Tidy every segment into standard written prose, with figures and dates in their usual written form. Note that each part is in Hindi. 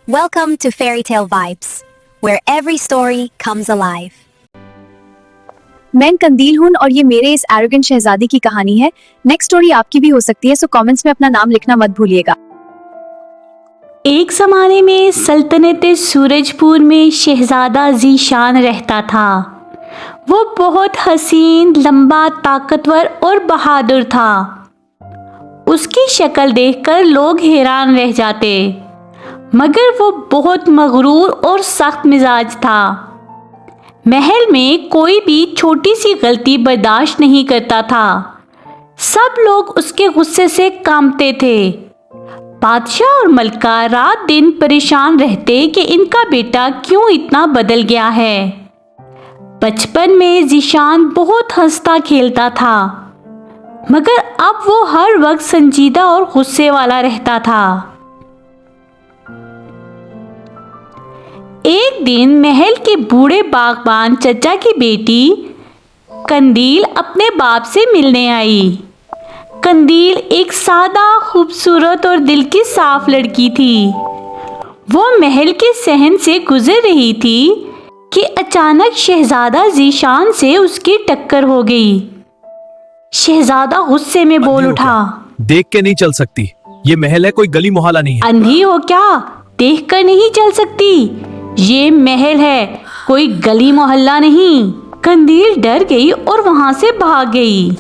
Welcome to Fairy Tale Vibes, where every story comes alive. मैं कंदील हूँ और ये मेरे इस एरोगेंट शहजादी की कहानी है। नेक्स्ट स्टोरी आपकी भी हो सकती है, सो कमेंट्स में अपना नाम लिखना मत भूलिएगा। एक ज़माने में सल्तनत सूरजपुर में शहजादा ज़ीशान रहता था। वो बहुत हसीन, लंबा, ताकतवर और बहादुर था। उसकी शक्ल देखकर लोग हैरान रह जाते, मगर वो बहुत मगरूर और सख्त मिजाज था। महल में कोई भी छोटी सी गलती बर्दाश्त नहीं करता था। सब लोग उसके गुस्से से कांपते थे। बादशाह और मलका रात दिन परेशान रहते कि इनका बेटा क्यों इतना बदल गया है। बचपन में ज़ीशान बहुत हंसता खेलता था, मगर अब वो हर वक्त संजीदा और गुस्से वाला रहता था। एक दिन महल के बूढ़े बागबान चचा की बेटी कंदील अपने बाप से मिलने आई। कंदील एक सादा, खूबसूरत और दिल की साफ लड़की थी। वो महल के सहन से गुजर रही थी कि अचानक शहजादा ज़ीशान से उसकी टक्कर हो गई। शहजादा गुस्से में बोल उठा, देख के नहीं चल सकती, ये महल है, कोई गली मोहल्ला नहीं है। अंधी हो क्या? देख कर नहीं चल सकती, ये महल है, कोई गली मोहल्ला नहीं। कंदील डर गई और वहां से भाग गई।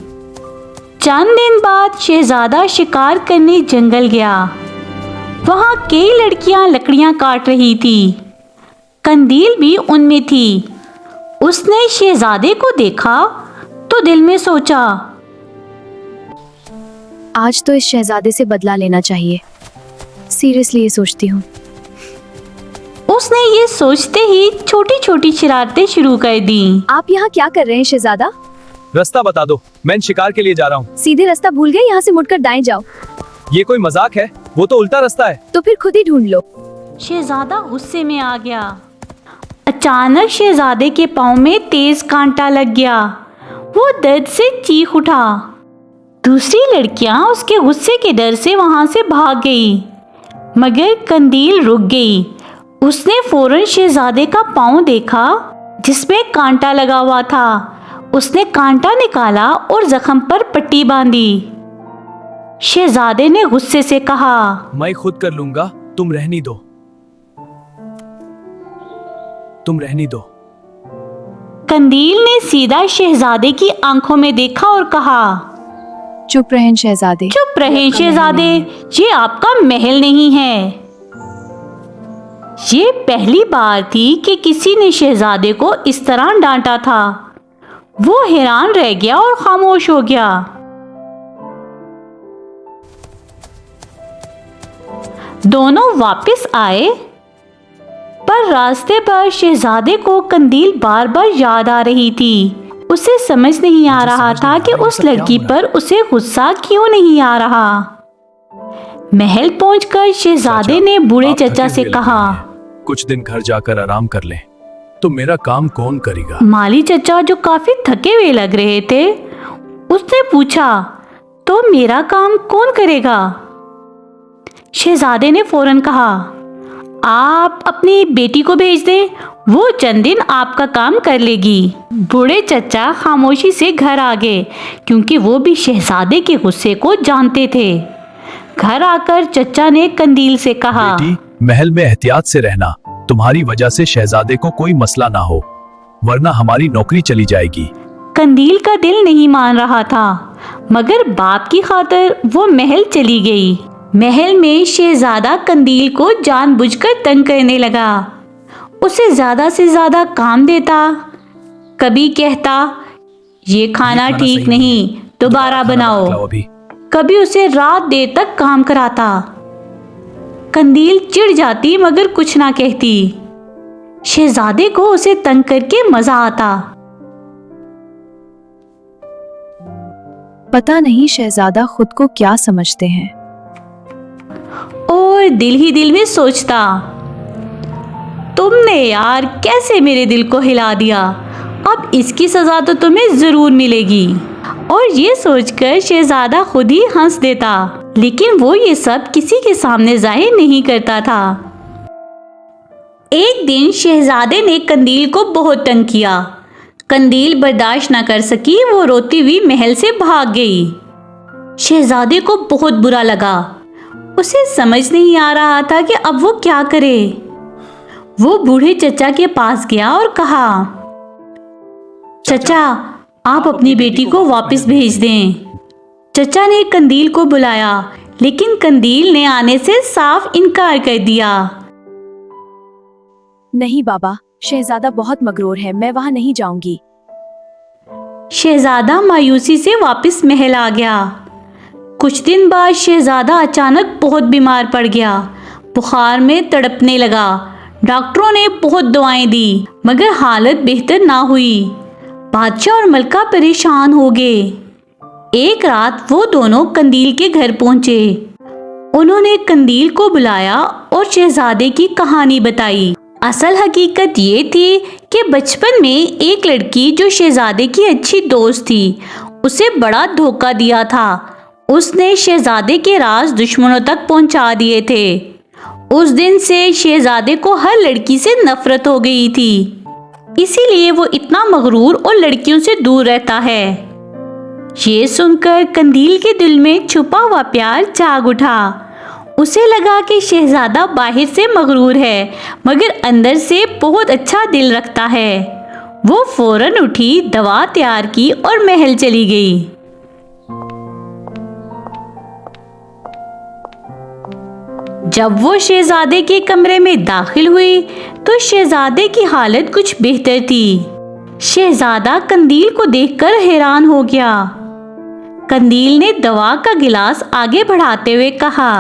चंद दिन बाद शहजादा शिकार करने जंगल गया। वहां कई लड़कियां लकड़ियां काट रही थी। कंदील भी उनमें थी। उसने शहजादे को देखा तो दिल में सोचा, आज तो इस शहजादे से बदला लेना चाहिए। सीरियसली ये सोचती हूँ। उसने ये सोचते ही छोटी छोटी शरारतें शुरू कर दी। आप यहाँ क्या कर रहे हैं शहजादा? रास्ता बता दो, मैं शिकार के लिए जा रहा हूँ। सीधे रास्ता भूल गए? यहाँ से मुड़कर दाएं जाओ। ये कोई मजाक है? वो तो उल्टा रास्ता है। तो फिर खुद ही ढूंढ लो। शहजादा गुस्से में आ गया। अचानक शहजादे के पाँव में तेज कांटा लग गया। वो दर्द से चीख उठा। दूसरी लड़कियां उसके गुस्से के डर से वहां से भाग गई, मगर कंदील रुक गई। उसने फौरन शहजादे का पाँव देखा जिसमें कांटा लगा हुआ था। उसने कांटा निकाला और जख्म पर पट्टी बांधी। शहजादे ने गुस्से से कहा, मैं खुद कर लूंगा, तुम रहने दो, तुम रहने दो। कंदील ने सीधा शहजादे की आंखों में देखा और कहा, चुप रहें शहजादे। चुप रहें शहजादे, ये आपका महल नहीं है। ये पहली बार थी कि किसी ने शहजादे को इस तरह डांटा था। वो हैरान रह गया और खामोश हो गया। दोनों वापस आए, पर रास्ते पर शहजादे को कंदील बार बार याद आ रही थी। उसे समझ नहीं आ रहा था कि उस लड़की पर उसे गुस्सा क्यों नहीं आ रहा। महल पहुंचकर शहजादे ने बूढ़े चचा से कहा, कुछ दिन घर जाकर आराम कर लें, तो मेरा काम कौन करेगा? माली चचा, जो काफी थके हुए लग रहे थे, उसने पूछा, तो मेरा काम कौन करेगा? शहजादे ने फौरन कहा, आप अपनी बेटी को भेज दें, वो चंद दिन आपका काम कर लेगी। बूढ़े चचा खामोशी से घर आ गए, क्योंकि वो भी शहजादे के गुस्से को जानते थे। घर आकर चचा ने कंदील से कहा, बेटी, महल में एहतियात से रहना, तुम्हारी वजह से शहजादे को कोई मसला ना हो, वरना हमारी नौकरी चली जाएगी। कंदील का दिल नहीं मान रहा था, मगर बाप की खातिर वो महल चली गई। महल में शहजादा कंदील को जानबूझकर तंग करने लगा। उसे ज्यादा से ज्यादा काम देता। कभी कहता, ये खाना ठीक नहीं, दोबारा बनाओ। कभी उसे रात देर तक काम कराता। कंदील चिढ़ जाती, मगर कुछ ना कहती। शहजादे को उसे तंग करके मजा आता। पता नहीं शहजादा खुद को क्या समझते हैं। और दिल ही दिल में सोचता, तुमने यार कैसे मेरे दिल को हिला दिया, अब इसकी सजा तो तुम्हें जरूर मिलेगी। और ये सोचकर शहजादा खुद ही हंस देता, लेकिन वो ये सब किसी के सामने जाहिर नहीं करता था। एक दिन शहजादे ने कंदील को बहुत तंग किया। कंदील बर्दाश्त न कर सकी, वो रोती हुई महल से भाग गई। शहजादे को बहुत बुरा लगा। उसे समझ नहीं आ रहा था कि अब वो क्या करे। वो बूढ़े चचा के पास गया और कहा, चचा, आप अपनी बेटी को वापस भेज दें। चचा ने कंदील को बुलाया, लेकिन कंदील ने आने से साफ इनकार कर दिया। नहीं बाबा, शहजादा बहुत मगरूर है, मैं वहां नहीं जाऊंगी। शहजादा मायूसी से वापस महल आ गया। कुछ दिन बाद शहजादा अचानक बहुत बीमार पड़ गया। बुखार में तड़पने लगा। डॉक्टरों ने बहुत दवाएं दी, मगर हालत बेहतर ना हुई। बादशाह और मलका परेशान हो गए। एक रात वो दोनों कंदील के घर पहुंचे। उन्होंने कंदील को बुलाया और शहजादे की कहानी बताई। असल हकीकत ये थी कि बचपन में एक लड़की जो शहजादे की अच्छी दोस्त थी, उसे बड़ा धोखा दिया था। उसने शहजादे के राज दुश्मनों तक पहुंचा दिए थे। उस दिन से शहजादे को हर लड़की से नफरत हो गई थी। इसीलिए वो इतना मगरूर और लड़कियों से दूर रहता है। ये सुनकर कंदील के दिल में छुपा हुआ प्यार जाग उठा। उसे लगा कि शहजादा बाहर से मगरूर है, मगर अंदर से बहुत अच्छा दिल रखता है। वो फौरन उठी, दवा तैयार की और महल चली गई। जब वो शहजादे के कमरे में दाखिल हुई तो शहजादे की हालत कुछ बेहतर थी। शहजादा कंदील को देखकर हैरान हो गया। कंदील ने दवा का गिलास आगे बढ़ाते हुए कहा,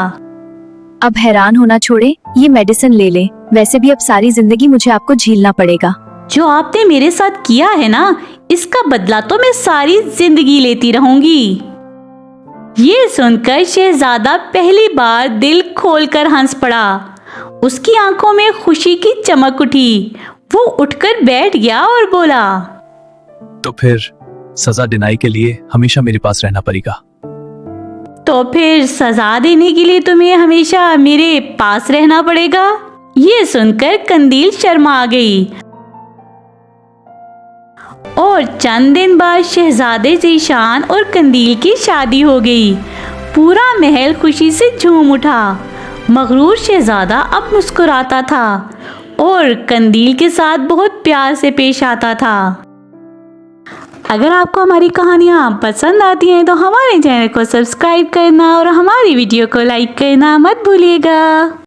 अब हैरान होना छोड़े, ये मेडिसिन ले ले। वैसे भी अब सारी जिंदगी मुझे आपको झेलना पड़ेगा। जो आपने मेरे साथ किया है ना, इसका बदला तो मैं सारी जिंदगी लेती रहूंगी। ये सुनकर शहजादा पहली बार दिल खोलकर हंस पड़ा। उसकी आंखों में खुशी की चमक उठी। वो उठकर बैठ गया और बोला, तो फिर सजा दिलाई के लिए हमेशा मेरे पास रहना पड़ेगा। तो फिर सजा देने के लिए तुम्हें हमेशा मेरे पास रहना पड़ेगा। ये सुनकर कंदील शर्मा गई। और चंद दिन बाद शहजादे ज़ीशान और कंदील की शादी हो गई। पूरा महल खुशी से झूम उठा। मगरूर शहजादा अब मुस्कुराता था और कंदील के साथ बहुत प्यार से पेश आता था। अगर आपको हमारी कहानियाँ पसंद आती हैं तो हमारे चैनल को सब्सक्राइब करना और हमारी वीडियो को लाइक करना मत भूलिएगा।